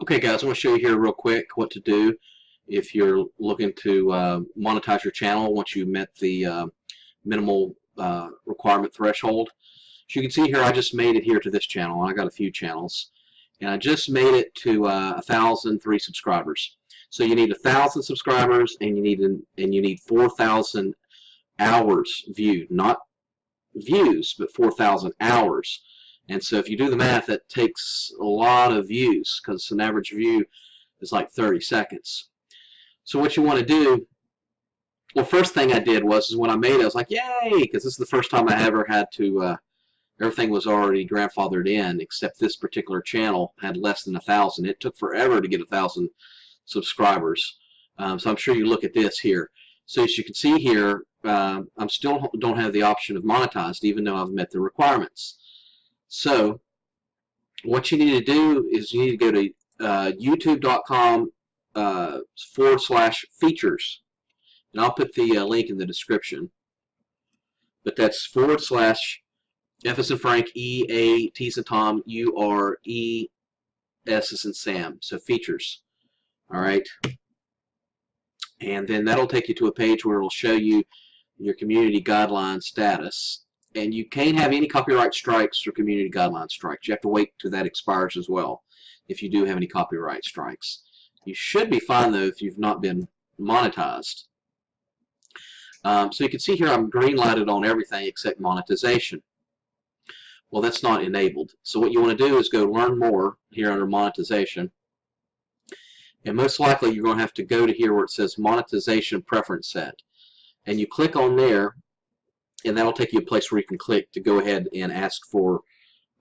Okay guys, I want to show you here real quick what to do if you're looking to monetize your channel once you met the minimal requirement threshold. So you can see here I just made it here to this channel. I got a few channels and I just made it to 1,003 subscribers. So you need 1,000 subscribers and you need 4,000 hours viewed, not views, but 4,000 hours. And so if you do the math, that takes a lot of views because an average view is like 30 seconds. So what you want to do, well, first thing I did was when I made it, I was like, yay, because this is the first time I ever had to, everything was already grandfathered in, except this particular channel had less than 1,000. It took forever to get 1,000 subscribers. So I'm sure you look at this here. So as you can see here, I'm still don't have the option of monetized, even though I've met the requirements. So what you need to do is you need to go to youtube.com/features, and I'll put the link in the description. But that's / F as in Frank, E, A, T as in Tom, U, R, E, S as in Sam. So features. All right. And then that'll take you to a page where it'll show you your community guideline status. And you can't have any copyright strikes or community guideline strikes. You have to wait till that expires as well if you do have any copyright strikes. You should be fine, though, if you've not been monetized. So you can see here I'm green lighted on everything except monetization. Well, that's not enabled. So what you want to do is go learn more here under monetization. And most likely you're going to have to go to here where it says monetization preference set. And you click on there, and that'll take you a place where you can click to go ahead and ask for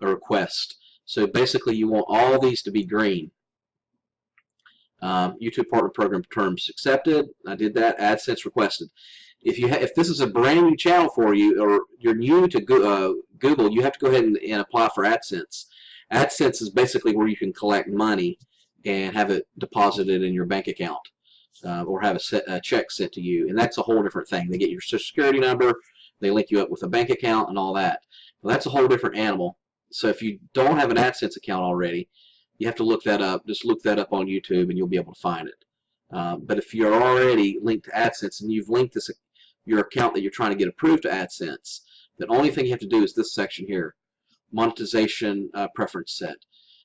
a request. So basically you want all these to be green. YouTube Partner Program terms accepted. I did that. AdSense requested. If this is a brand new channel for you, or you're new to Google, you have to go ahead and apply for AdSense. AdSense is basically where you can collect money and have it deposited in your bank account, or have a check sent to you, and that's a whole different thing. They get your Social Security number, they link you up with a bank account and all that. Well, that's a whole different animal. So if you don't have an AdSense account already, you have to look that up. Just look that up on YouTube and you'll be able to find it. But if you're already linked to AdSense and you've linked your account that you're trying to get approved to AdSense, the only thing you have to do is this section here, monetization preference set.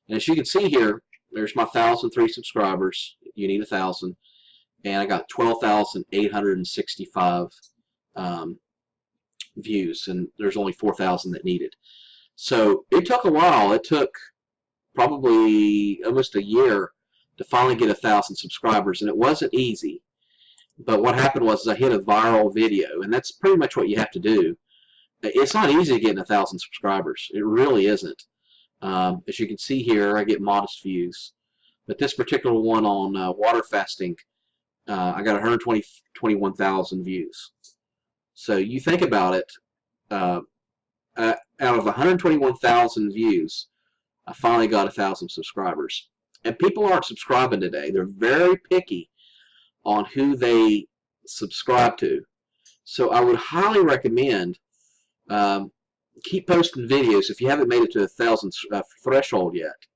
And as you can see here, there's my 1,003 subscribers. You need 1,000, and I got 12,865 views, and there's only 4,000 that needed. So it took a while. It took probably almost a year to finally get 1,000 subscribers, and it wasn't easy. But what happened was I hit a viral video, and that's pretty much what you have to do. It's not easy getting 1,000 subscribers. It really isn't. As you can see here, I get modest views. But this particular one on water fasting, I got 121,000 views. So you think about it, out of 121,000 views, I finally got 1,000 subscribers. And people aren't subscribing today. They're very picky on who they subscribe to. So I would highly recommend keep posting videos. If you haven't made it to 1,000 threshold yet,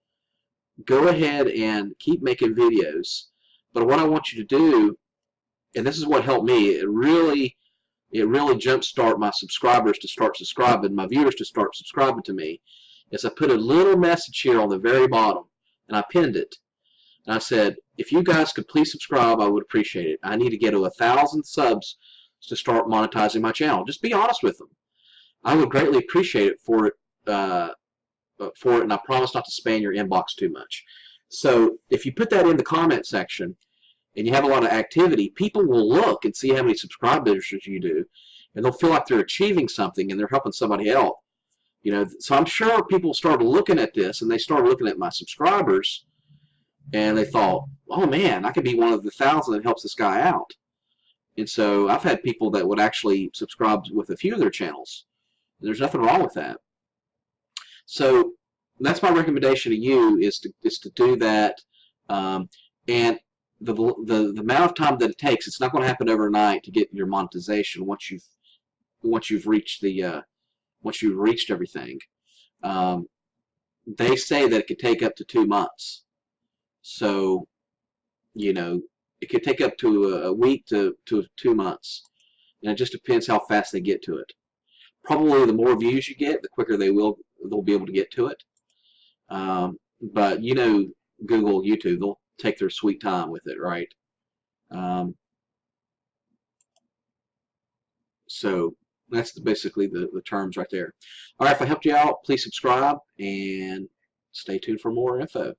go ahead and keep making videos. But what I want you to do, and this is what helped me, it really jumpstart my subscribers to start subscribing, my viewers to start subscribing to me, is I put a little message here on the very bottom, and I pinned it. And I said, if you guys could please subscribe, I would appreciate it. I need to get to 1,000 subs to start monetizing my channel. Just be honest with them. I would greatly appreciate it for it, and I promise not to spam your inbox too much. So if you put that in the comment section and you have a lot of activity, people will look and see how many subscribers you do, and they'll feel like they're achieving something and they're helping somebody else. You know, so I'm sure people started looking at this, and they started looking at my subscribers, and they thought, oh man, I could be one of the 1,000 that helps this guy out. And so I've had people that would actually subscribe with a few of their channels. There's nothing wrong with that. So that's my recommendation to you, is to do that. And the amount of time that it takes, it's not going to happen overnight to get your monetization once you've reached everything. They say that it could take up to 2 months. So, you know, it could take up to a week to 2 months. And it just depends how fast they get to it. Probably the more views you get, the quicker they'll be able to get to it. But you know, Google, YouTube, they'll take their sweet time with it, right? So that's basically the terms right there. All right, if I helped you out, please subscribe and stay tuned for more info.